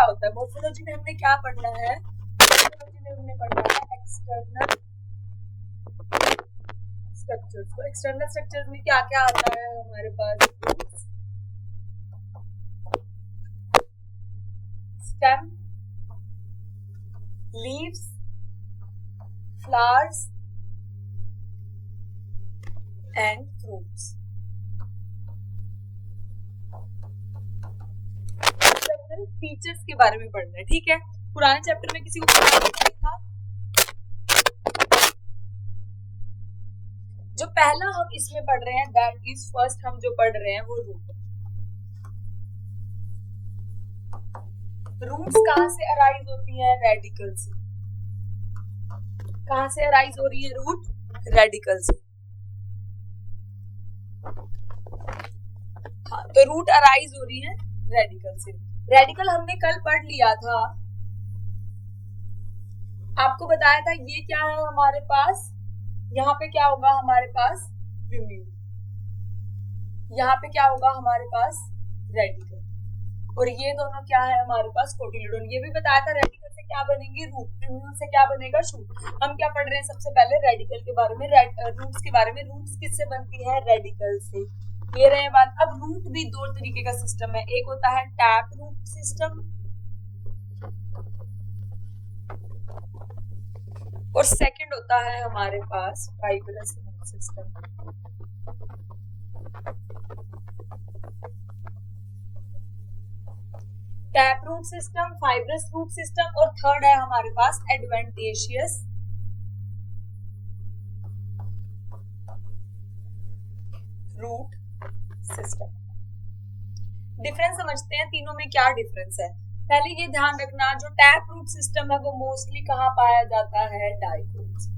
होता है? मोर्फोलॉजी में हमने क्या पढ़ना है? मोर्फोलॉजी में हमने पढ़ना है एक्सटर्नल स्ट्रक्चर्स को। एक्सटर्नल स्ट्रक्चर्स में क्या क्या आता है हमारे पास? Stem, leaves, flowers and fruits. Features के बारे में पढ़ना है, ठीक है? पुराने चैप्टर में किसी को नहीं था। जो पहला हम इसमें पढ़ रहे हैं दैट इज फर्स्ट, हम जो पढ़ रहे हैं वो रूट। रूट्स कहां से अराइज होती है? रेडिकल से। कहां से अराइज हो रही है रूट? रेडिकल से। हाँ, तो रूट अराइज हो रही है रेडिकल से। रेडिकल हमने कल पढ़ लिया था, आपको बताया था ये क्या है हमारे पास, यहाँ पे क्या होगा हमारे पास? रिम्यू। यहाँ पे क्या होगा हमारे पास? रेडिकल। और ये दोनों क्या है हमारे पास? कोटिलेडोन। ये भी बताया था रेडिकल से क्या बनेंगे? रूट। रिम्यू से क्या बनेगा? शूट। हम क्या पढ़ रहे हैं सबसे पहले? रेडिकल के बारे में, रूट्स के बारे में। रूट्स किससे बनती है? रेडिकल से। ये रहे बात। अब रूट भी दो तरीके का सिस्टम है, एक होता है टैप रूट सिस्टम और सेकंड होता है हमारे पास fibrous root system. Tap root system, fibrous root system और थर्ड है हमारे पास एडवेंटेशियस रूट सिस्टम। डिफरेंस समझते हैं तीनों में क्या डिफरेंस है। पहले ये ध्यान रखना, जो टैप रूट सिस्टम है वो मोस्टली कहाँ पाया जाता है? Dicots.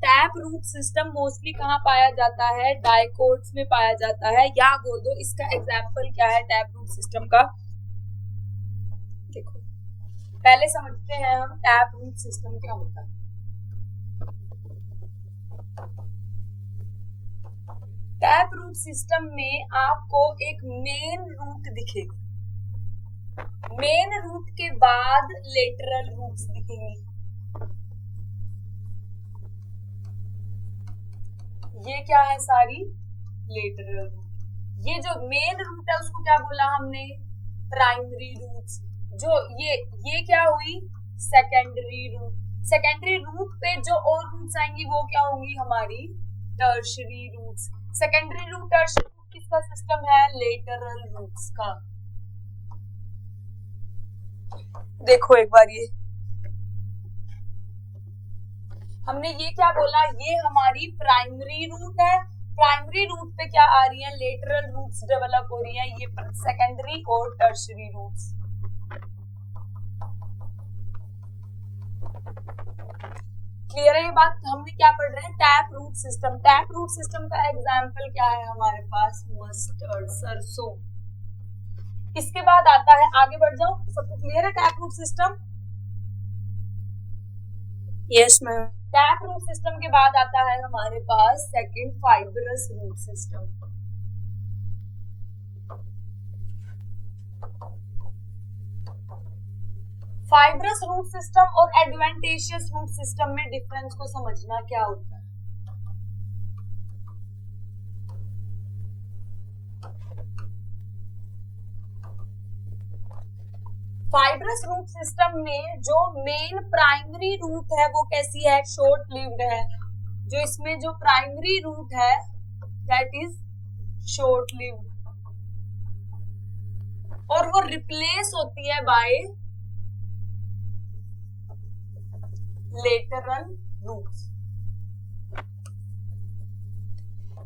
Tap root system mostly कहाँ पाया जाता है? डाइकोट्स में पाया जाता है। या बोल दो इसका एग्जाम्पल क्या है टैप रूट सिस्टम का? देखो पहले समझते हैं हम टैप रूट सिस्टम क्या होता है। टैप रूट सिस्टम में आपको एक मेन रूट दिखेगा, मेन रूट के बाद लेटरल रूट्स दिखेंगी। ये क्या है? सारी लेटरल रूट। ये जो मेन रूट है उसको क्या बोला हमने? Primary roots. जो ये क्या हुई? Secondary root. सेकेंडरी रूट पे जो और रूट्स आएंगी वो क्या होंगी? हमारी tertiary roots. Secondary root tertiary root किसका सिस्टम है? लेटरल रूट्स का। देखो एक बार ये हमने ये क्या बोला? ये हमारी प्राइमरी रूट है। प्राइमरी रूट पे क्या आ रही है? लेटरल रूट्स डेवलप हो रही है। ये सेकेंडरी और टर्शरी रूट्स। क्लियर है ये बात? हमने क्या पढ़ रहे हैं? Tap root system. Tap root system का एग्जाम्पल क्या है हमारे पास? मस्टर्ड, सरसों। इसके बाद आता है, आगे बढ़ जाओ, सबको क्लियर है tap root system? Yes ma'am. Tap root system के बाद आता है हमारे पास second fibrous root system. Fibrous root system और एडवेंटेशियस रूट सिस्टम में डिफरेंस को समझना क्या होता है। फाइब्रस रूट सिस्टम में जो मेन प्राइमरी रूट है वो कैसी है? शॉर्ट लिव्ड है। जो इसमें जो प्राइमरी रूट है दैट इज शॉर्ट लिव्ड और वो रिप्लेस होती है बाय लेटरल रूट्स।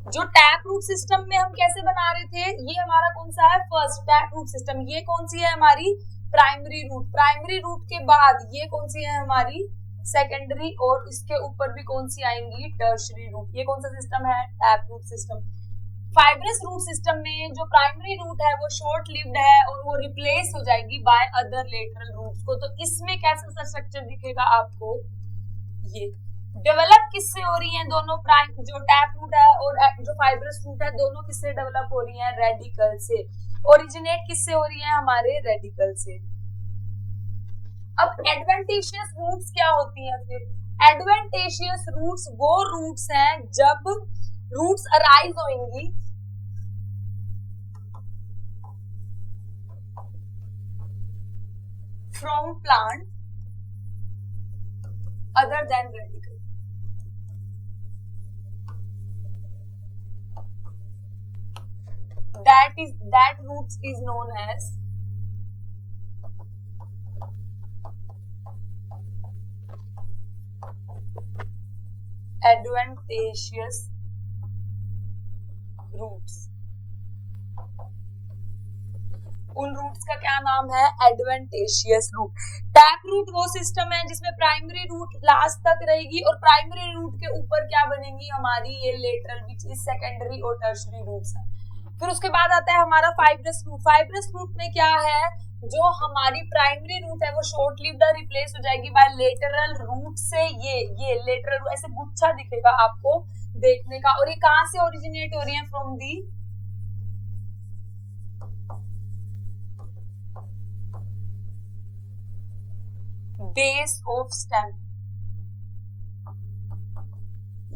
जो टैप रूट सिस्टम में हम कैसे बना रहे थे? ये हमारा कौन सा है? First tap root system. ये कौन सी है हमारी? Primary root. प्राइमरी रूट के बाद ये कौन सी है हमारी? सेकेंडरी। और इसके ऊपर भी कौन सी आएंगी? Tertiary root. ये कौन सा सिस्टम है? Tap root system. Fibrous root system में जो प्राइमरी रूट है वो शॉर्ट लिव्ड है और वो रिप्लेस हो जाएगी बाय अदर लेटरल रूट्स को। तो इसमें कैसा सा स्ट्रक्चर दिखेगा आपको? डेवलप किससे हो रही हैं दोनों, प्राइम जो टैप रूट है और जो फाइब्रस रूट है, दोनों किससे डेवलप हो रही हैं, रेडिकल से। ओरिजिनेट किससे हो रही है, हमारे रेडिकल से। अब एडवेंटेशियस रूट्स क्या होती हैं फिर? एडवेंटेशियस रूट्स वो रूट्स हैं जब रूट्स अराइज होंगी from plant other than radical. that roots is known as adventitious roots। उन रूट्स का क्या नाम है, एडवेंटेशियस रूट। टैप रूट वो सिस्टम है जिसमें प्राइमरी रूट लास्ट तक रहेगी और प्राइमरी रूट के ऊपर क्या बनेंगी, हमारी ये लेटरल विच इज सेकेंडरी और टर्शरी रूट्स है। फिर उसके बाद आता है हमारा फाइब्रस रूट। फाइब्रस रूट में क्या है, जो हमारी प्राइमरी रूट है वो शॉर्ट लिव्ड रिप्लेस हो जाएगी बाय लेटरल रूट से। ये लेटरल रूट ऐसे गुच्छा दिखेगा आपको देखने का, और ये कहां से ओरिजिनेट हो रही है, from the base of stem.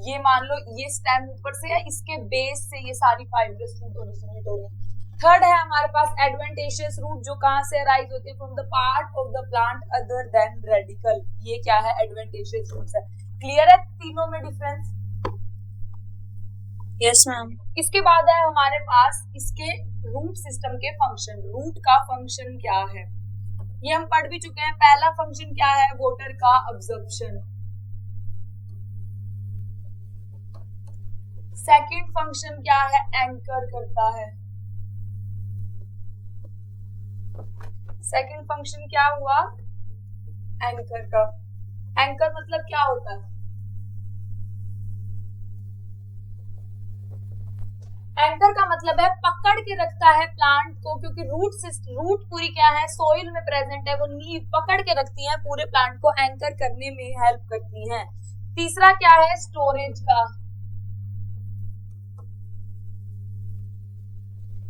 ये मान लो ये स्टेम ऊपर से है, इसके बेस से ये सारी फाइब्रस रूट ओरिजिनेट हो रही है। थर्ड है हमारे पास एडवेंटेशियस रूट, जो कहां से अराइज होती है, from the part of the plant other than radical. ये क्या है, एडवेंटेशियस रूट्स है। क्लियर है तीनों में डिफरेंस? Yes ma'am. इसके बाद है हमारे पास इसके रूट सिस्टम के फंक्शन। रूट का फंक्शन क्या है ये हम पढ़ भी चुके हैं। पहला फंक्शन क्या है, वाटर का अब्जॉर्प्शन। सेकंड फंक्शन क्या है, एंकर करता है। सेकंड फंक्शन क्या हुआ, एंकर का। एंकर मतलब क्या होता है, एंकर का मतलब है पकड़ के रखता है प्लांट को, क्योंकि रूट पूरी क्या है, सोइल में प्रेजेंट है, वो नींव पकड़ के रखती हैं, पूरे प्लांट को एंकर करने में हेल्प करती हैं। तीसरा क्या है, स्टोरेज का।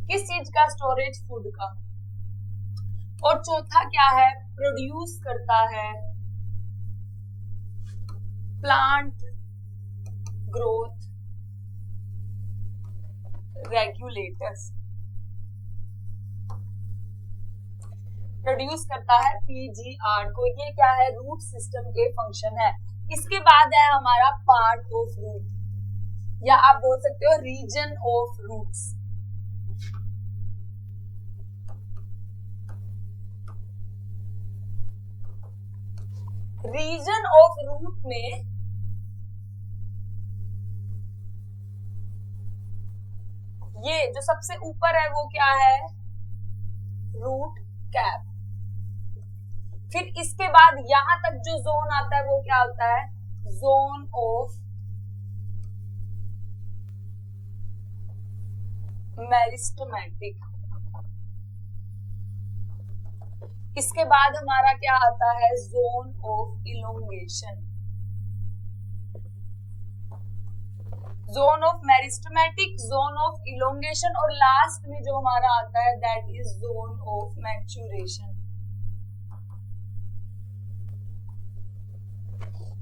किस चीज का, स्टोरेज, फूड का। और चौथा क्या है, प्रोड्यूस करता है प्लांट ग्रोथ रेगुलेटर्स। प्रोड्यूस करता है पीजीआर को। ये क्या है, रूट सिस्टम के फंक्शन है। इसके बाद है हमारा पार्ट ऑफ रूट, या आप बोल सकते हो region of roots. Region of root में ये जो सबसे ऊपर है वो क्या है, रूट कैप। फिर इसके बाद यहां तक जो जोन आता है वो क्या होता है, जोन ऑफ मेरिस्टेमेटिक। इसके बाद हमारा क्या आता है, zone of elongation. Zone of meristematic, zone of elongation, और लास्ट में जो हमारा आता है that is zone of maturation.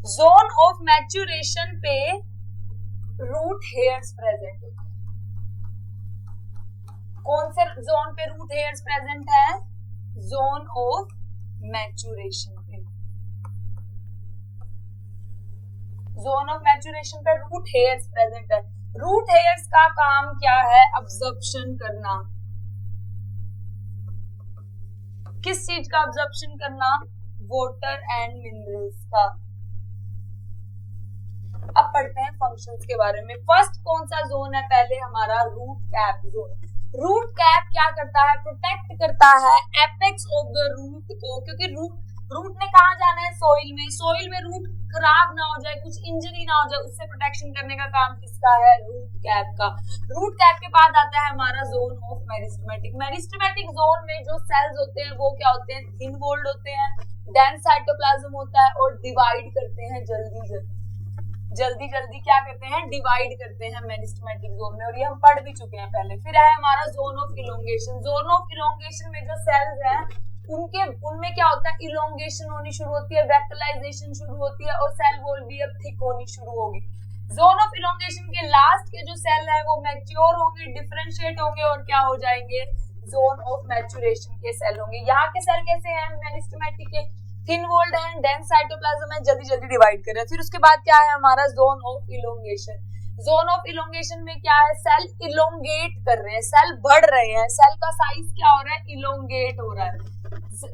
Zone of maturation पे रूट हेयर्स प्रेजेंट होते हैं। कौन से जोन पे रूट हेयर्स प्रेजेंट है, जोन ऑफ मैच्यूरेशन पे। जोन ऑफ मैच्यूरेशन पे रूट हेयर्स प्रेजेंट है। रूट हेयर्स का काम क्या है, अब्जॉर्प्शन करना। किस चीज का अब्जॉर्प्शन करना, वाटर एंड मिनरल्स का। अब पढ़ते हैं फंक्शंस के बारे में। फर्स्ट कौन सा जोन है, पहले हमारा root cap zone. Root cap क्या करता है, प्रोटेक्ट करता है एपेक्स ऑफ द रूट को, क्योंकि रूट ने कहा जाना है, सोइल में। सोइल में रूट खराब ना हो जाए, कुछ इंजरी ना हो जाए, उससे प्रोटेक्शन करने का काम किसका है, रूट कैप का। रूट कैप के बाद आता है हमारा zone of meristematic. Meristematic zone में जो सेल्स होते हैं वो क्या होते हैं, थिन वॉल्ड होते हैं, डेंस साइटोप्लाज्म होता है और डिवाइड करते हैं जल्दी जल्दी। जल्दी जल्दी क्या करते हैं, डिवाइड करते हैं मेरिस्टेमेटिक जोन में, और ये हम पढ़ भी चुके हैं पहले। फिर है हमारा zone of elongation. Zone of elongation में जो सेल्स हैं उनमें क्या होता है, इलोंगेशन होनी शुरू होती है, वैक्यूलाइजेशन शुरू होती है, और सेल वॉल भी अब थिक होनी शुरू होगी। जोन ऑफ इलोंगेशन के लास्ट के जो सेल है वो मैच्योर होंगे, डिफरेंशिएट होंगे, और क्या हो जाएंगे, जोन ऑफ मैच्योरेशन के सेल होंगे। यहाँ के सेल कैसे हैं, मेरिस्टेमेटिक के, थिन वॉल्ड है, डेंस साइटोप्लाज्म है, जल्दी जल्दी डिवाइड कर रहे हैं। फिर उसके बाद क्या है हमारा zone of elongation. Zone of elongation में क्या है, सेल इलोंगेट कर रहे हैं, सेल बढ़ रहे हैं, सेल का साइज क्या हो रहा है, इलोंगेट हो रहा है।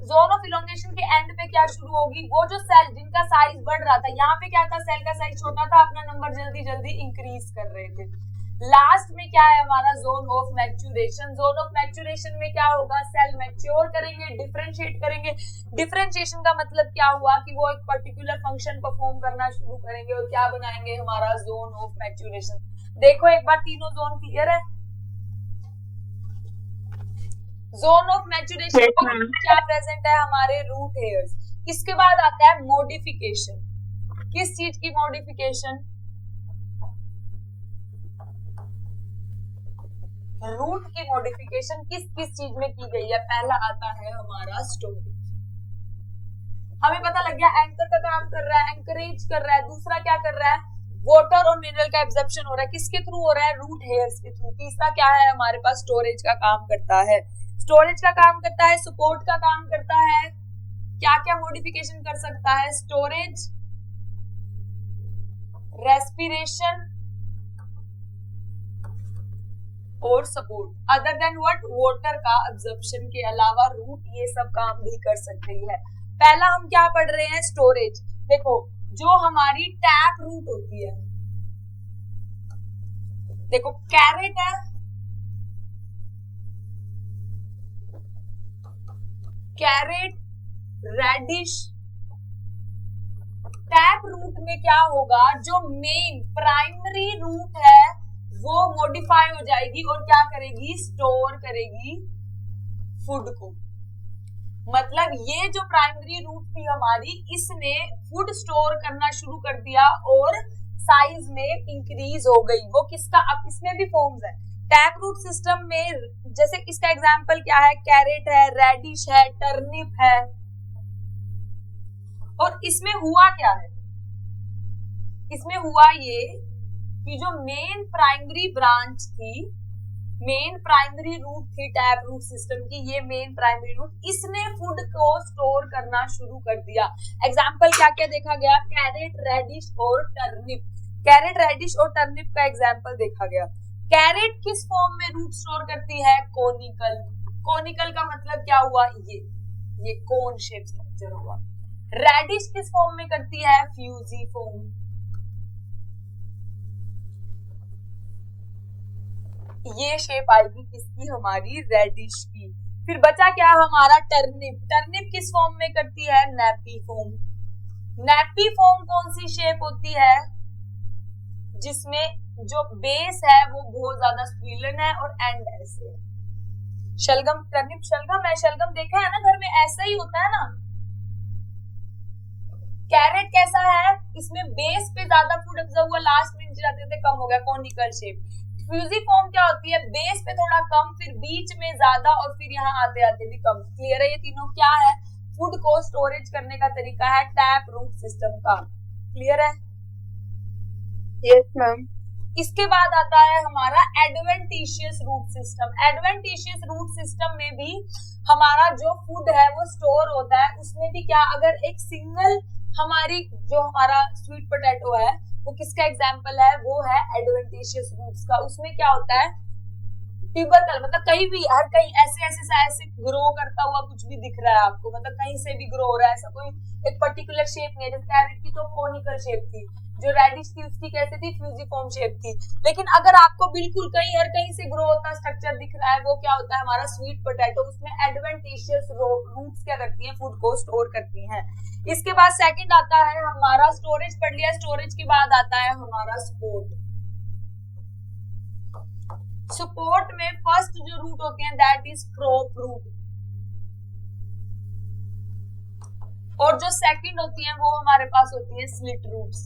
जोन ऑफ इलोंगेशन के एंड पे क्या शुरू होगी, वो जो सेल जिनका साइज बढ़ रहा था, यहाँ पे क्या था, सेल का साइज छोटा था, अपना नंबर जल्दी जल्दी इंक्रीज कर रहे थे। लास्ट में क्या है हमारा zone of maturation. Zone of maturation में क्या होगा, सेल मैच्योर करेंगे, डिफरेंशिएट करेंगे। डिफरेंशिएशन का मतलब क्या हुआ कि वो एक पर्टिकुलर फंक्शन परफॉर्म करना शुरू करेंगे, और क्या बनाएंगे, हमारा जोन ऑफ मैच्योरेशन। देखो एक बार तीनों जोन क्लियर है। जोन ऑफ मैच्योरेशन में क्या प्रेजेंट है, हमारे रूट हेयर्स। इसके बाद आता है मॉडिफिकेशन। किस चीज की मॉडिफिकेशन, रूट की मॉडिफिकेशन किस किस चीज में की गई है। पहला आता है हमारा स्टोरेज, हमें पता लग गया एंकर का काम कर रहा है, एंकरेज कर रहा है। दूसरा क्या कर रहा है, वाटर और मिनरल का एब्जॉर्प्शन हो रहा है, किसके थ्रू हो रहा है, रूट हेयर्स के थ्रू। तीसरा क्या है हमारे पास, स्टोरेज का काम करता है। स्टोरेज का काम करता है, सपोर्ट का काम करता है। क्या क्या मॉडिफिकेशन कर सकता है, स्टोरेज, रेस्पिरेशन और support. Other than what, water का एब्जॉर्प्शन के अलावा रूट ये सब काम भी कर सकती है। पहला हम क्या पढ़ रहे हैं, स्टोरेज। देखो जो हमारी टैप रूट होती है, देखो कैरेट है, कैरेट, रेडिश। टैप रूट में क्या होगा, जो मेन प्राइमरी रूट है वो मॉडिफाई हो जाएगी और क्या करेगी, स्टोर करेगी फूड को। मतलब ये जो प्राइमरी रूट थी हमारी, इसने फूड स्टोर करना शुरू कर दिया और साइज में इंक्रीज हो गई। वो किसका, अब इसमें भी फॉर्म्स है टैप रूट सिस्टम में। जैसे इसका एग्जांपल क्या है, कैरेट है, रेडिश है, टर्निप है। और इसमें हुआ क्या है, इसमें हुआ ये कि जो मेन प्राइमरी ब्रांच थी, मेन प्राइमरी रूट थी टैप रूट सिस्टम की, ये मेन प्राइमरी रूट, इसने फूड को स्टोर करना शुरू कर दिया। एग्जांपल क्या क्या देखा गया, कैरेट, रेडिश और टर्निप। कैरेट, रेडिश और टर्निप का एग्जांपल देखा गया। कैरेट किस फॉर्म में रूट स्टोर करती है, कोनिकल। कोनिकल का मतलब क्या हुआ, ये कोन शेप स्ट्रक्चर हुआ। रेडिश किस फॉर्म में करती है, फ्यूजिफॉर्म। ये शेप आएगी किसकी, हमारी रेडिश की। फिर बचा क्या हमारा, टर्निप। टर्निप किस फॉर्म में करती है, नैपीफॉर्म। नैपीफॉर्म कौन सी शेप होती है, जिसमें जो बेस है वो बहुत ज्यादा स्वीलन है और एंड ऐसे है। शलगम, टर्निप शलगम है, शलगम देखा है ना घर में, ऐसा ही होता है ना। कैरेट कैसा है, इसमें बेस पे ज्यादा फूड अब्जॉर्ब हुआ, लास्ट में नीचे जाते थे कम हो गया, कोनिकल शेप। फ्यूजिफॉर्म क्या होती है, बेस पे थोड़ा कम, फिर बीच में ज्यादा, और फिर यहाँ आते आते भी कम। क्लियर है, ये तीनों क्या है, फूड को स्टोरेज करने का तरीका है टैप रूट सिस्टम का। क्लियर है, यस मैम। इसके बाद आता है हमारा adventitious root system. Adventitious root system में भी हमारा जो फूड है वो स्टोर होता है। उसमें भी क्या, अगर एक सिंगल हमारी जो हमारा स्वीट पोटैटो है वो किसका एग्जाम्पल है, वो है एडवेंटिशियस रूट्स का। उसमें क्या होता है, ट्यूबरकल, मतलब कहीं भी, हर कहीं ऐसे ग्रो करता हुआ कुछ भी दिख रहा है आपको, मतलब कहीं से भी ग्रो हो रहा है, ऐसा कोई एक पर्टिकुलर शेप नहीं है। जैसे कैरेट की तो कोनिकल शेप थी, जो रेडिश थी उसकी कैसे थी, फ्यूजिफॉर्म शेप थी। लेकिन अगर आपको बिल्कुल कहीं हर कहीं से ग्रो होता स्ट्रक्चर दिख रहा है, वो क्या होता है, हमारा स्वीट पोटैटो। उसमें एडवेंटिशियस रूट्स क्या करती हैं, फूड को स्टोर करती हैं। इसके बाद सेकंड आता है हमारा, स्टोरेज पढ़ लिया, स्टोरेज के बाद आता है हमारा सपोर्ट। सपोर्ट में फर्स्ट जो रूट होते हैं दैट इज क्रॉप रूट, और जो सेकंड होती हैं वो हमारे पास होती है स्लिट रूट्स।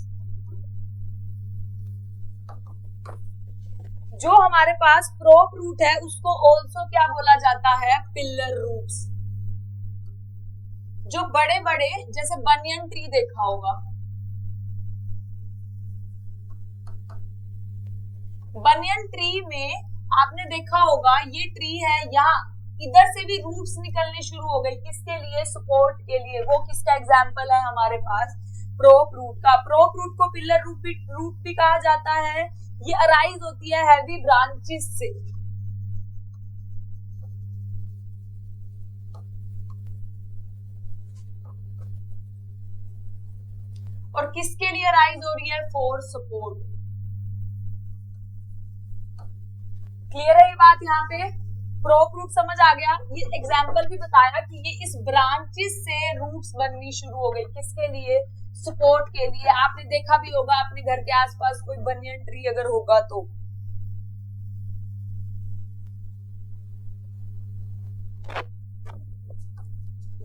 जो हमारे पास प्रोप रूट है उसको ऑल्सो क्या बोला जाता है, पिलर रूट्स। जो बड़े बड़े जैसे बनियन ट्री देखा होगा, बनियन ट्री में आपने देखा होगा ये ट्री है, यहाँ इधर से भी रूट्स निकलने शुरू हो गई, किसके लिए, सपोर्ट के लिए। वो किसका एग्जाम्पल है हमारे पास, प्रोप रूट का। प्रोप रूट को पिलर रूट भी कहा जाता है। ये अराइज होती है हैवी ब्रांचेस से। और किसके लिए अराइज हो रही है, फॉर सपोर्ट। क्लियर है ये बात, यहाँ पे प्रोप रूट समझ आ गया। ये एग्जाम्पल भी बताया कि ये इस ब्रांचेस से रूट्स बननी शुरू हो गई, किसके लिए, सपोर्ट के लिए। आपने देखा भी होगा अपने घर के आसपास कोई बनियन ट्री अगर होगा तो।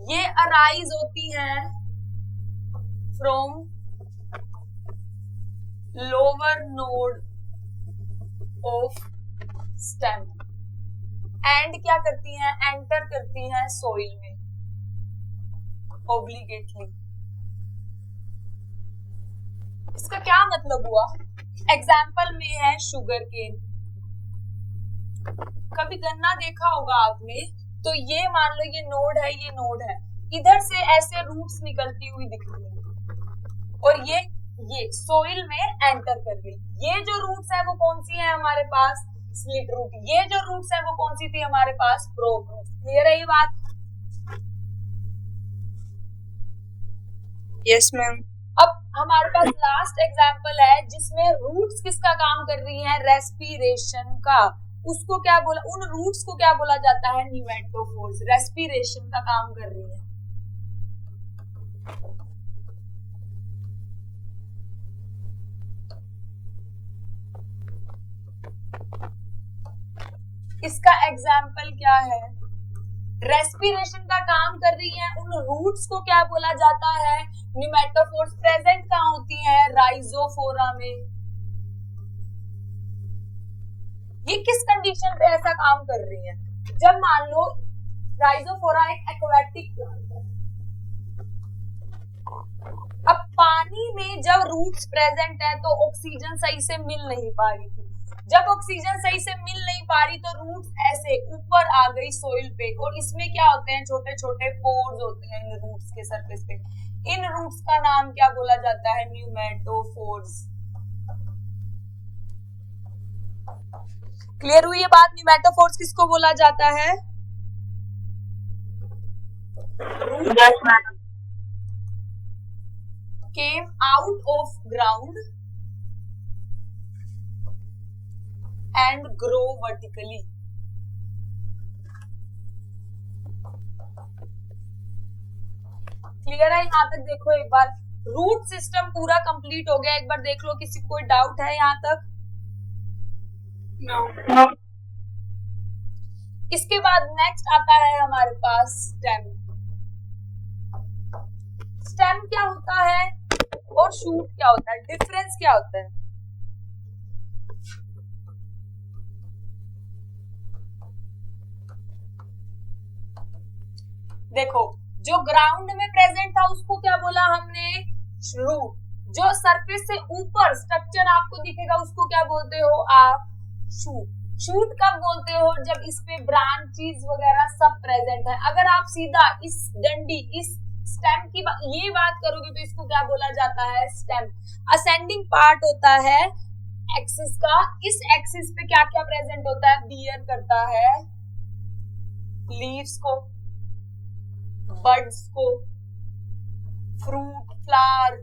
ये अराइज होती हैं from lower node of stem and क्या करती हैं, एंटर करती हैं सोइल में ऑब्लिगेटली। इसका क्या मतलब हुआ, एग्जाम्पल में है शुगर केन। कभी गन्ना देखा होगा आपने, तो ये मान लो ये नोड है, ये नोड है, इधर से ऐसे रूट्स निकलती हुई दिखती है और ये सोइल में एंटर कर गई। ये जो रूट्स है वो कौन सी है हमारे पास, स्लिट रूट। ये जो रूट्स है वो कौन सी थी हमारे पास, प्रोप रूट। क्लियर है ये बात? Yes ma'am. अब हमारे पास लास्ट एग्जांपल है जिसमें रूट्स किसका काम कर रही हैं, रेस्पिरेशन का। उसको क्या बोला, उन रूट्स को क्या बोला जाता है, न्यूमेटोफोर्स। रेस्पिरेशन का काम कर रही है। इसका एग्जाम्पल क्या है, रेस्पिरेशन का काम कर रही है, उन रूट्स को क्या बोला जाता है, न्यूमेटोफोर्स। प्रेजेंट कहाँ होती है, राइजोफोरा में। ये किस कंडीशन पे ऐसा काम कर रही है, जब मान लो राइजोफोरा एक एक्वेटिक प्लांट है। अब पानी में जब रूट्स प्रेजेंट है तो ऑक्सीजन सही से मिल नहीं पा रही थी। जब ऑक्सीजन सही से मिल नहीं पा रही तो रूट्स ऐसे ऊपर आ गई सोइल पे, और इसमें क्या होते हैं, छोटे छोटे पोर्स होते हैं इन रूट्स के सरफेस पे। इन रूट्स का नाम क्या बोला जाता है, न्यूमेटोफोर्स। क्लियर हुई ये बात, न्यूमेटोफोर्स किसको बोला जाता है, came out of ground and grow vertically। Clear है? यहाँ तक देखो एक बार, रूट सिस्टम पूरा कंप्लीट हो गया। एक बार देख लो, किसी को कोई डाउट है यहाँ तक? नो। इसके बाद नेक्स्ट आता है हमारे पास स्टेम। स्टेम क्या होता है और शूट क्या होता है, डिफरेंस क्या होता है? देखो, जो ग्राउंड में प्रेजेंट था उसको क्या बोला हमने, रूट। जो सरफेस से ऊपर स्ट्रक्चर आपको दिखेगा उसको क्या बोलते हो आप, शूट। शूट कब बोलते हो, जब इस पे ब्रांचेस वगैरह सब प्रेजेंट है। अगर आप सीधा इस डंडी, इस स्टेम की ये बात करोगे तो इसको क्या बोला जाता है, स्टेम। असेंडिंग पार्ट होता है एक्सिस का। इस एक्सिस पे क्या क्या प्रेजेंट होता है, बियर करता है लीव्स को, बड्स को, फ्रूट, फ्लावर।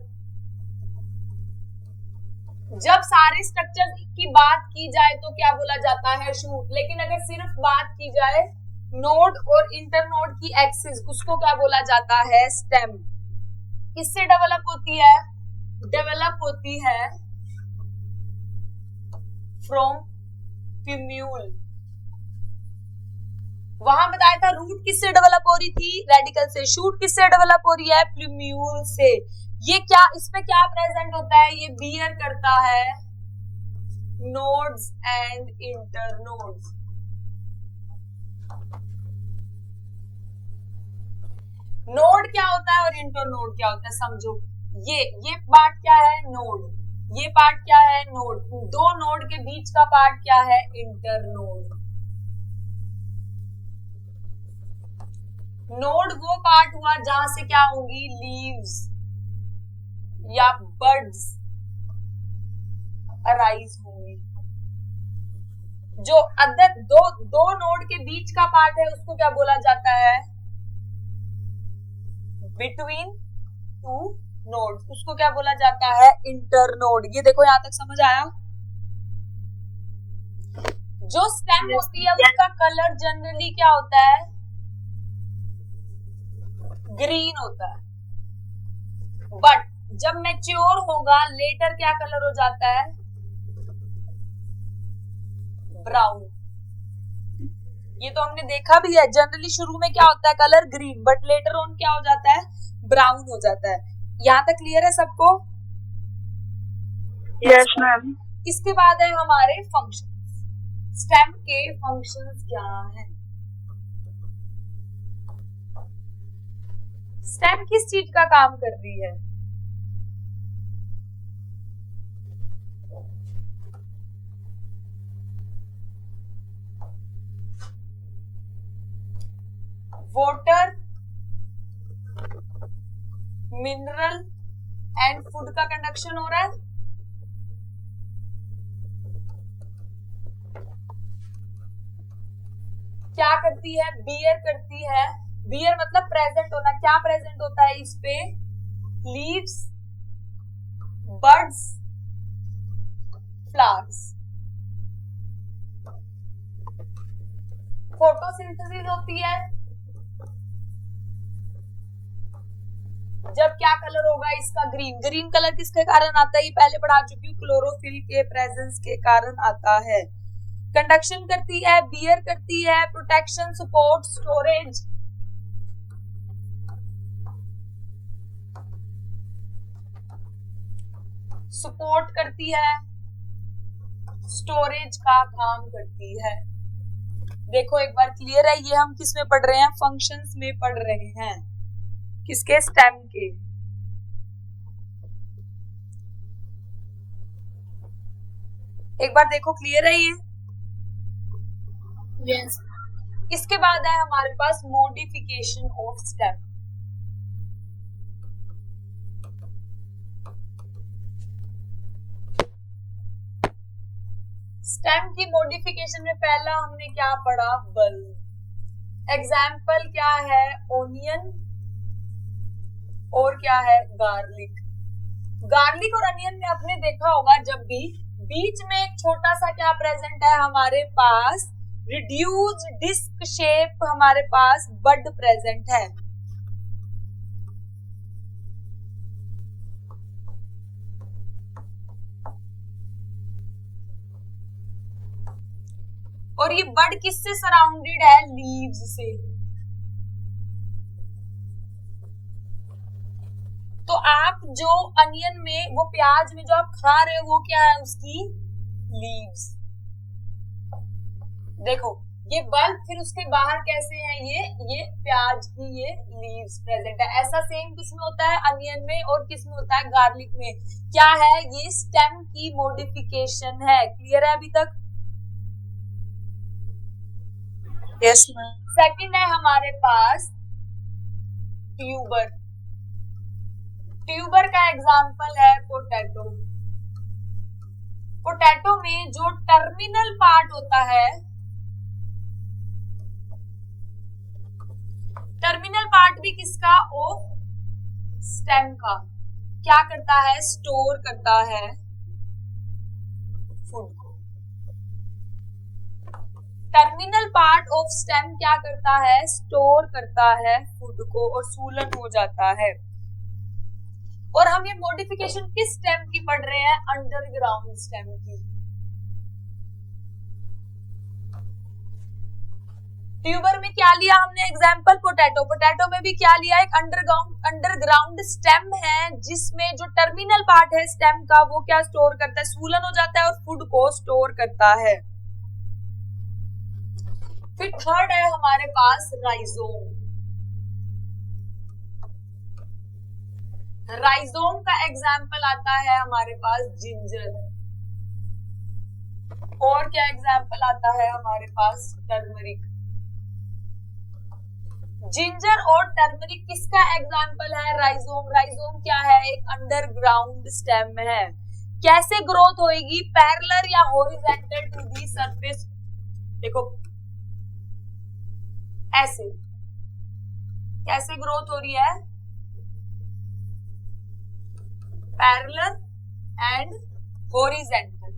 जब सारे स्ट्रक्चर की बात की जाए तो क्या बोला जाता है, शूट। लेकिन अगर सिर्फ बात की जाए नोड और इंटरनोड की एक्सिस, उसको क्या बोला जाता है, स्टेम। किससे डेवलप होती है, डेवलप होती है फ्रॉम प्यूम्यूल। वहां बताया था रूट किससे डेवलप हो रही थी, रेडिकल से। शूट किससे डेवलप हो रही है, प्लूम्यूल से। ये क्या, इसमें क्या प्रेजेंट होता है, ये बियर करता है नोड्स एंड इंटरनोड्स। नोड क्या होता है और इंटरनोड क्या होता है समझो। ये पार्ट क्या है, नोड। ये पार्ट क्या है, नोड। दो नोड के बीच का पार्ट क्या है, इंटरनोड। नोड वो पार्ट हुआ जहां से क्या होंगी, लीव्स या बर्ड्स अराइज होंगी। जो अदर दो नोड के बीच का पार्ट है उसको क्या बोला जाता है, बिटवीन टू नोड्स, उसको क्या बोला जाता है, इंटरनोड। ये देखो यहां तक समझ आया। जो स्टेम होती है उसका कलर जनरली क्या होता है, ग्रीन होता है, बट जब मैच्योर होगा लेटर क्या कलर हो जाता है, ब्राउन। ये तो हमने देखा भी है, जनरली शुरू में क्या होता है colour green, but later on क्या हो जाता है, ब्राउन हो जाता है। यहां तक क्लियर है सबको? Yes ma'am. इसके बाद है हमारे फंक्शंस। स्टेम के फंक्शंस क्या हैं? स्टेम किस चीज का काम कर रही है, वाटर, मिनरल एंड फूड का कंडक्शन हो रहा है। क्या करती है, बियर करती है। बियर मतलब प्रेजेंट होना। क्या प्रेजेंट होता है इस पे, लीव्स, बर्ड्स, फ्लावर्स। फोटोसिंथेसिस होती है। जब क्या कलर होगा इसका, ग्रीन। ग्रीन कलर किसके कारण आता है, ये पहले पढ़ा चुकी हूँ, क्लोरोफिल के प्रेजेंस के कारण आता है। कंडक्शन करती है, बियर करती है, प्रोटेक्शन, सपोर्ट, स्टोरेज। सपोर्ट करती है, स्टोरेज का काम करती है। देखो एक बार क्लियर है, ये हम किस में पढ़ रहे हैं, फंक्शंस में पढ़ रहे हैं। किसके, स्टेम के। एक बार देखो क्लियर है ये? यस। इसके बाद है हमारे पास मॉडिफिकेशन ऑफ स्टेम। स्टेम की मॉडिफिकेशन में पहला हमने क्या पढ़ा, बल्ब। एग्जाम्पल क्या है, ओनियन और क्या है, गार्लिक। गार्लिक और अनियन में आपने देखा होगा जब भी बीच में एक छोटा सा क्या प्रेजेंट है हमारे पास, रिड्यूस्ड डिस्क शेप हमारे पास बड प्रेजेंट है। और ये बड किससे सराउंडेड है, लीव्स से। तो आप जो अनियन में, वो प्याज में जो आप खा रहे हो वो क्या है, उसकी लीव्स। देखो ये बल्ब, फिर उसके बाहर कैसे है, ये प्याज की ये लीव्स प्रेजेंट है। ऐसा सेम किसमें होता है, अनियन में, और किसमें होता है, गार्लिक में। क्या है, ये स्टेम की मॉडिफिकेशन है। क्लियर है अभी तक? Yes ma'am. सेकंड है हमारे पास ट्यूबर। ट्यूबर का एग्जांपल है पोटैटो। पोटैटो में जो टर्मिनल पार्ट होता है, टर्मिनल पार्ट भी किसका, ऑफ स्टेम का, क्या करता है, स्टोर करता है फूड को। टर्मिनल पार्ट ऑफ स्टेम क्या करता है, स्टोर करता है फूड को और सूलन हो जाता है। और हम ये मॉडिफिकेशन किस स्टेम की पढ़ रहे हैं, अंडरग्राउंड स्टेम की। ट्यूबर में क्या लिया हमने एग्जाम्पल पोटैटो, पोटैटो में भी क्या लिया, एक अंडरग्राउंड स्टेम है जिसमें जो टर्मिनल पार्ट है स्टेम का वो क्या स्टोर करता है, सूलन हो जाता है और फूड को स्टोर करता है। फिर थर्ड है हमारे पास राइजोम। राइजोम का एग्जाम्पल आता है हमारे पास जिंजर, और क्या एग्जाम्पल आता है हमारे पास टर्मरिक। जिंजर और टर्मरिक किसका एग्जाम्पल है, राइजोम। राइजोम क्या है, एक अंडरग्राउंड स्टेम है। कैसे ग्रोथ होएगी, पैरेलल या हॉरिजॉन्टल टू दी सरफेस, देखो ऐसे कैसे ग्रोथ हो रही है, parallel and horizontal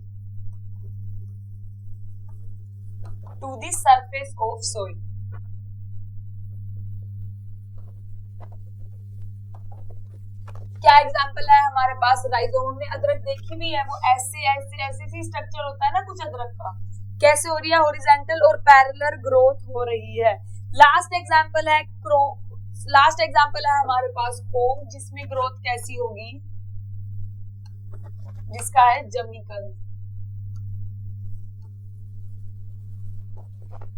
to the surface of soil. क्या एग्जाम्पल है हमारे पास, राइजोम। हमने अदरक देखी भी है, वो ऐसे ऐसे ऐसे सी स्ट्रक्चर होता है ना कुछ अदरक का, कैसे हो रही है, हॉरिजॉन्टल और पैरेलल ग्रोथ हो रही है। लास्ट एग्जाम्पल है हमारे पास कोम, जिसमें ग्रोथ कैसी होगी, जिसका है जमीकंद।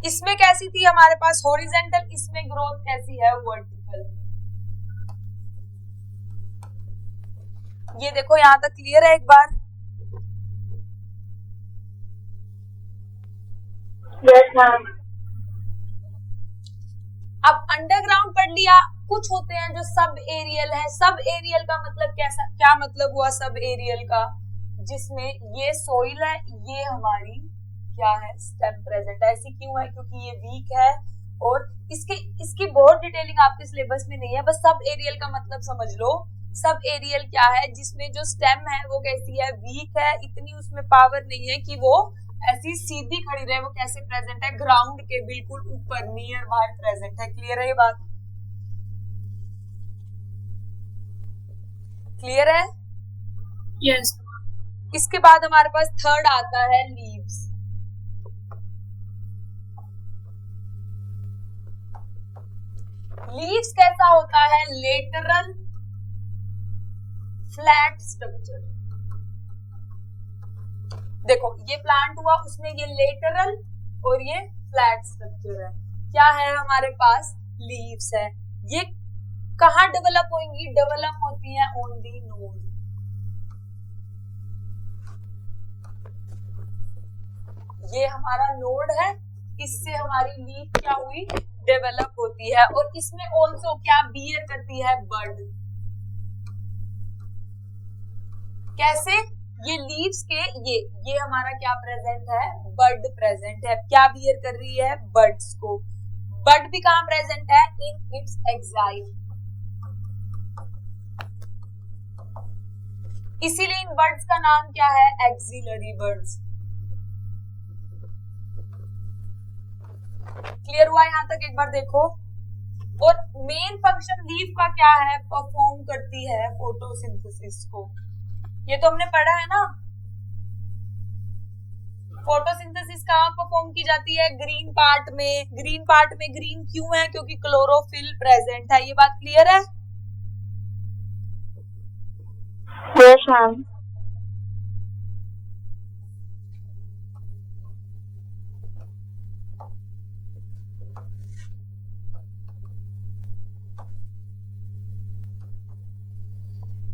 इसमें कैसी थी हमारे पास हॉरिजॉन्टल, इसमें ग्रोथ कैसी है वर्टिकल। ये देखो यहां तक क्लियर है एक बार। Yes, ma'am. अब अंडरग्राउंड पढ़ लिया, कुछ होते हैं जो सब एरियल है। सब एरियल का मतलब कैसा, क्या मतलब हुआ सब एरियल का, जिसमें ये सोइल है, ये हमारी क्या है स्टेम प्रेजेंट है। ऐसी क्यों है, क्योंकि ये वीक है और इसकी बहुत डिटेलिंग आपके सिलेबस में नहीं है, बस सब एरियल का मतलब समझ लो। सब एरियल क्या है, जिसमें जो स्टेम है वो कैसी है, वीक है, इतनी उसमें पावर नहीं है कि वो ऐसी सीधी खड़ी रहे। वो कैसे प्रेजेंट है, ग्राउंड के बिल्कुल ऊपर नियर बाय प्रेजेंट है। क्लियर है ये बात, क्लियर है? Yes. इसके बाद हमारे पास थर्ड आता है लीव्स। लीव्स कैसा होता है, लेटरल फ्लैट स्ट्रक्चर। देखो ये प्लांट हुआ, उसमें ये लेटरल और ये फ्लैट स्ट्रक्चर है। क्या है हमारे पास, लीव्स है। ये कहाँ डेवलप होंगी, डेवलप होती है ऑन दी नोड। ये हमारा नोड है, इससे हमारी लीफ क्या हुई, डेवलप होती है, और इसमें ऑल्सो क्या बियर करती है, बड। कैसे, ये लीव्स के ये हमारा क्या प्रेजेंट है, बड प्रेजेंट है। क्या बियर कर रही है, बड्स को। बड भी कहां प्रेजेंट है, इन इट्स एक्साइल। इसीलिए इन बर्ड्स का नाम क्या है, एक्सिलरी बर्ड्स। क्लियर हुआ यहां तक, एक बार देखो। और मेन फंक्शन लीफ का क्या है, परफॉर्म करती है फोटोसिंथेसिस को। ये तो हमने पढ़ा है ना, फोटोसिंथेसिस कहाँ परफॉर्म की जाती है, ग्रीन पार्ट में। ग्रीन पार्ट में ग्रीन क्यों है, क्योंकि क्लोरोफिल प्रेजेंट है। ये बात क्लियर है? Yes, ma'am.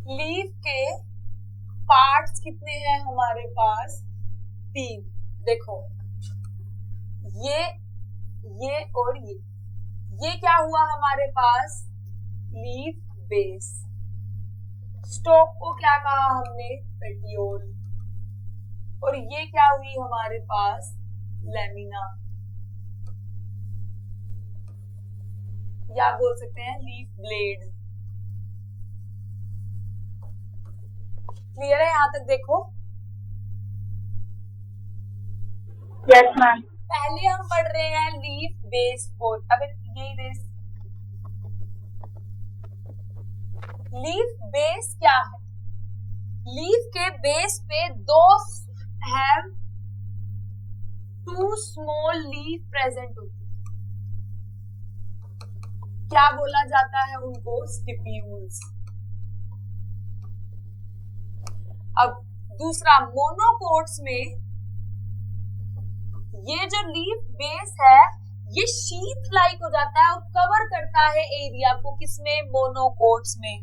लीफ के पार्ट्स कितने हैं हमारे पास, 3। देखो ये और ये क्या हुआ हमारे पास, लीफ बेस। स्टॉक को क्या कहा हमने, पेटियोल। और ये क्या हुई हमारे पास, लेमिना, या बोल सकते हैं लीफ ब्लेड। क्लियर है यहां तक, देखो। Yes, ma'am. पहले हम पढ़ रहे हैं लीफ बेस और अगर यही बेस, लीफ बेस क्या है, लीफ के बेस पे दो हैव 2 स्मॉल लीफ प्रेजेंट होती है। क्या बोला जाता है उनको? स्टिप्यूल्स। अब दूसरा, मोनोकोट्स में ये जो लीफ बेस है ये शीथ लाइक हो जाता है और कवर करता है एरिया को। किसमें? मोनोकोट्स में।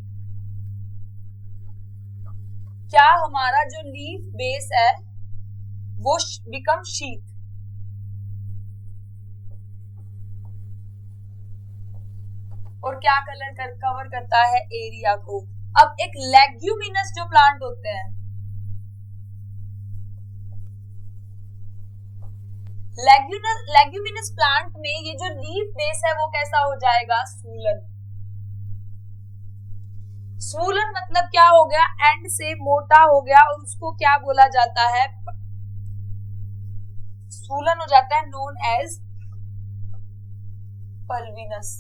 क्या हमारा जो लीफ बेस है वो बिकम शीथ। और क्या कवर करता है? एरिया को। अब एक लेग्यूमिनस जो प्लांट होते हैं, लेग्यूमिनस प्लांट में ये जो लीफ बेस है वो कैसा हो जाएगा? स्वूलन। स्वूलन मतलब क्या हो गया? एंड से मोटा हो गया और उसको क्या बोला जाता है? स्वूलन हो जाता है, नोन एज पल्विनस।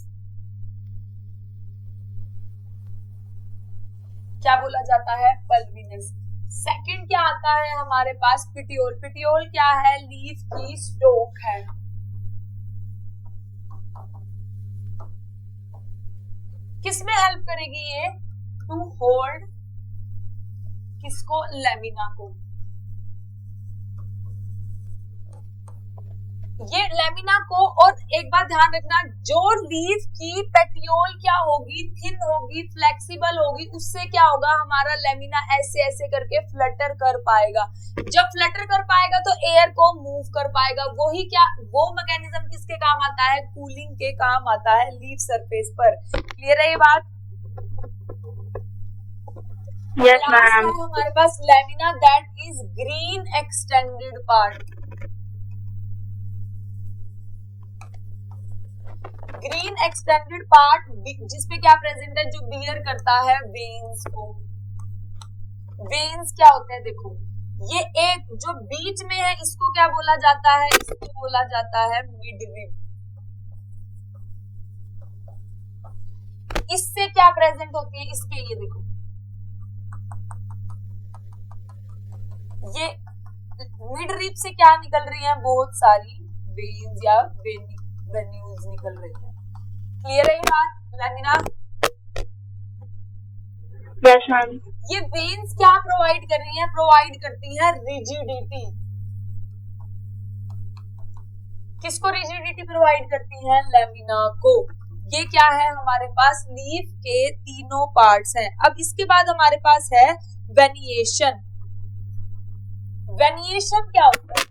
क्या बोला जाता है? पल्विनस। सेकंड क्या आता है हमारे पास? पिटियोल। पिटियोल क्या है? लीफ की स्टोक है। किसमें हेल्प करेगी ये? टू होल्ड किसको? लेमिना को। ये लेमिना को। और एक बात ध्यान रखना, जो लीफ की पेटियोल क्या होगी? थिन होगी, फ्लेक्सिबल होगी, उससे क्या होगा? हमारा लेमिना ऐसे ऐसे करके फ्लटर कर पाएगा। जब फ्लटर कर पाएगा तो एयर को मूव कर पाएगा। वो मैकेनिज्म किसके काम आता है? कूलिंग के काम आता है लीफ सरफेस पर। क्लियर है ये बात? Yes, ma'am. हमारे पास lamina, that is green extended part. Green extended part जिसपे क्या प्रेजेंट है? जो बियर करता है वेन्स को। वेन्स क्या होते हैं? देखो, ये एक जो बीच में है इसको क्या बोला जाता है? इसको बोला जाता है मिडरिब। इससे क्या प्रेजेंट होती है? इसके ये देखो, ये मिडरिब से क्या निकल रही है? बहुत सारी वेन्स या वेन्यूज निकल रही है। क्लियर है ये बात? लेमिना? Yes, ma'am. ये वेन्स क्या प्रोवाइड कर रही है? प्रोवाइड करती है रिजिडिटी। किसको रिजिडिटी प्रोवाइड करती है? लेमिना को। ये क्या है हमारे पास? लीफ के तीनों पार्ट्स हैं। अब इसके बाद हमारे पास है वेनिएशन। वेनिएशन क्या होता है?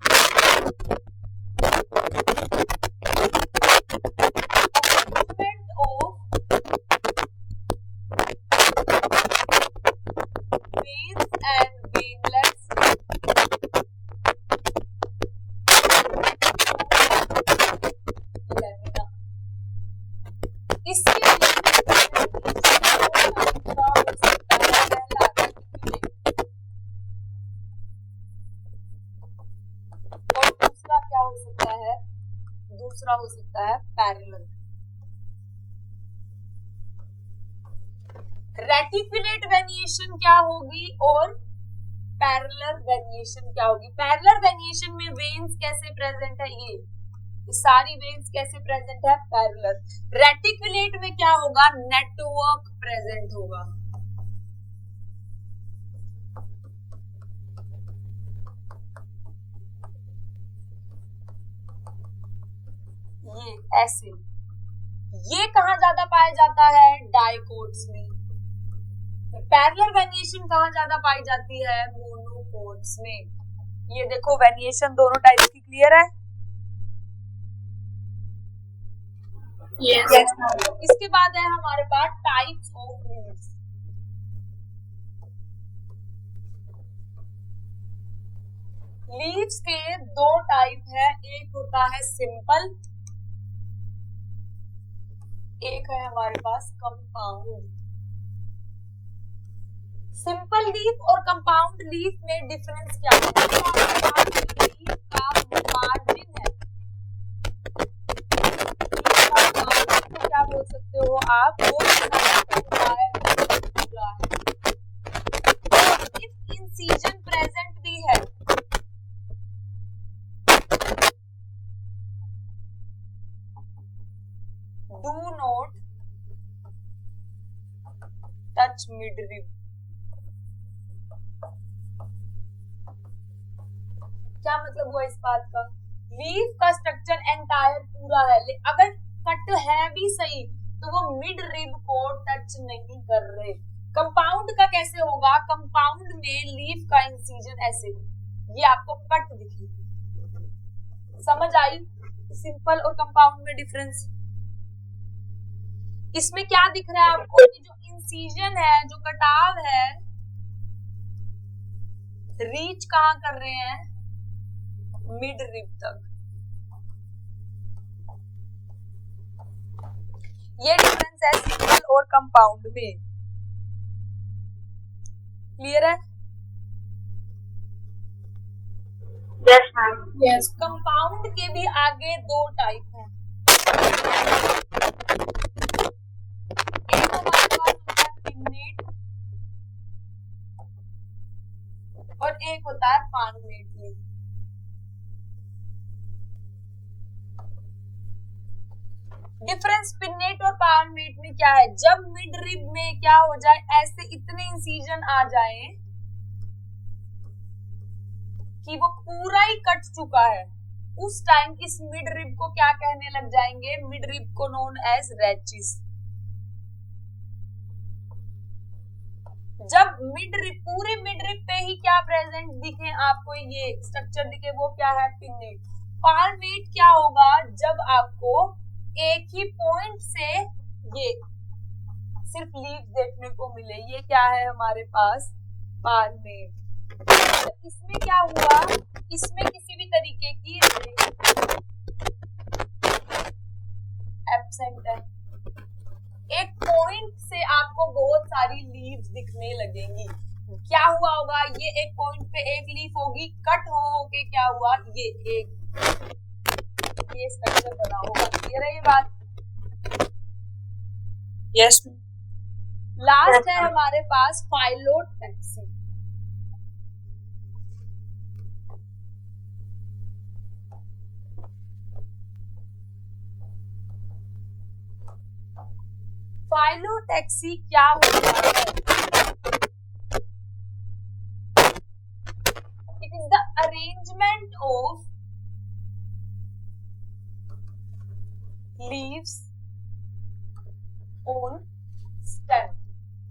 दूसरा हो सकता है पैरेलल। रेटिकुलेट वेनिएशन क्या होगी और पैरेलल वेनिएशन क्या होगी? पैरेलल वेनिएशन में वेन्स कैसे प्रेजेंट है? ये सारी वेन्स कैसे प्रेजेंट है? पैरेलल। रेटिकुलेट में क्या होगा? नेटवर्क प्रेजेंट होगा। ये ऐसे। ये कहाँ ज्यादा पाया जाता है? डाइकोट्स में। पैरेलल वेनिएशन कहाँ ज्यादा पाई जाती है? मोनोकोट्स में। ये देखो वेनिएशन दोनों टाइप की। क्लियर है? Yes. इसके बाद है हमारे पास टाइप्स ऑफ लीव्स। लीव्स के दो टाइप है, एक होता है सिंपल, एक है हमारे पास कंपाउंड। सिंपल लीफ और कंपाउंड लीफ में डिफरेंस क्या है? लीफ का मार्जिन है, क्या बोल सकते हो आप? वो इफ इंसिजन प्रेजेंट भी है do not touch midrib. क्या मतलब हुआ इस बात का? लीफ का स्ट्रक्चर एंटायर पूरा है, अगर कट है भी सही तो वो मिड रिब को टच नहीं कर रहे। कंपाउंड का कैसे होगा? कंपाउंड में लीफ का इंसिजन ऐसे, ये आपको कट दिखेगी। समझ आई सिंपल और कंपाउंड में डिफरेंस? इसमें क्या दिख रहा है आपको कि जो इंसिजन है, जो कटाव है, रीच कहाँ कर रहे हैं? मिड रिब तक। ये डिफरेंस है सिंपल और कंपाउंड में। क्लियर है? Yes, ma'am. यस। कंपाउंड के भी आगे दो टाइप हैं। एक हमारे पास होता है पिन्नेट और एक होता है पार्मेट लीफ। डिफरेंस पिन्नेट और पार्मेट में क्या है? जब मिड रिब में क्या हो जाए, ऐसे इतने इंसिजन आ जाए कि वो पूरा ही कट चुका है, उस टाइम इस मिड रिब को क्या कहने लग जाएंगे? मिड रिब को नोन एज रैचिस। जब मिड रिब, पूरे मिड रिब पे ही क्या प्रेजेंट दिखे आपको, ये स्ट्रक्चर दिखे, वो क्या है? पिन्नेट। पार्मेट क्या होगा? जब आपको एक ही पॉइंट से ये सिर्फ लीफ देखने को मिले, ये क्या है हमारे पास? पार्मेट। इसमें क्या हुआ? इसमें किसी भी तरीके की एब्सेंट है, एक पॉइंट से आपको बहुत सारी लीव्स दिखने लगेंगी। क्या हुआ होगा? ये एक पॉइंट पे एक लीफ होगी, कट हो के क्या हुआ? ये स्ट्रक्चर बना होगा। क्लियर है ये बात? यस। लास्ट है हमारे पास फाइलोटैक्सी। फाइलोटैक्सी क्या होता है? It is the arrangement of leaves on stem.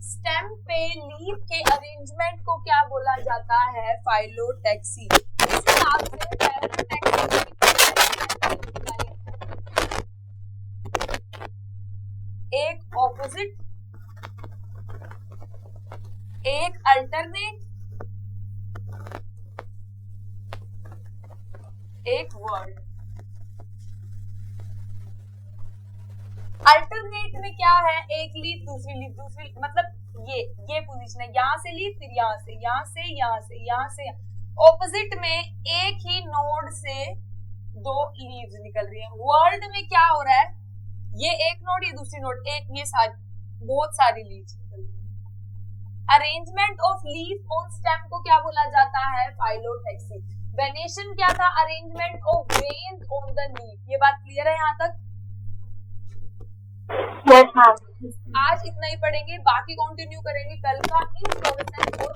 Stem पे लीफ के अरेंजमेंट को क्या बोला जाता है? फाइलोटैक्सी। इस हिसाब से फाइलोटैक्सी एक ऑपोजिट, एक अल्टरनेट, एक वर्ड। अल्टरनेट में क्या है? एक लीफ दूसरी लीफ, दूसरी मतलब ये पोजीशन है, यहाँ से लीफ, फिर यहाँ से, यहाँ से, यहाँ से, यहाँ से। ऑपोजिट में एक ही नोड से दो लीव्स निकल रही हैं। वर्ल्ड में क्या हो रहा है? ये एक नोड, ये दूसरी नोड, एक, ये सारी बहुत सारी लीव्स निकल रही हैं। Arrangement of leaf on stem को क्या बोला जाता है? फाइलोटैक्सी। वेनेशन क्या था? Arrangement of veins on the leaf. ये बात क्लियर है यहाँ तक? Yes, ma'am. आज इतना ही पढ़ेंगे, बाकी कंटिन्यू करेंगे कल का। इन प्रोग्रेस को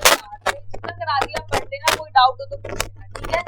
जितना करा दिया पढ़ लेना, कोई डाउट हो तो पूछ लेना, ठीक है?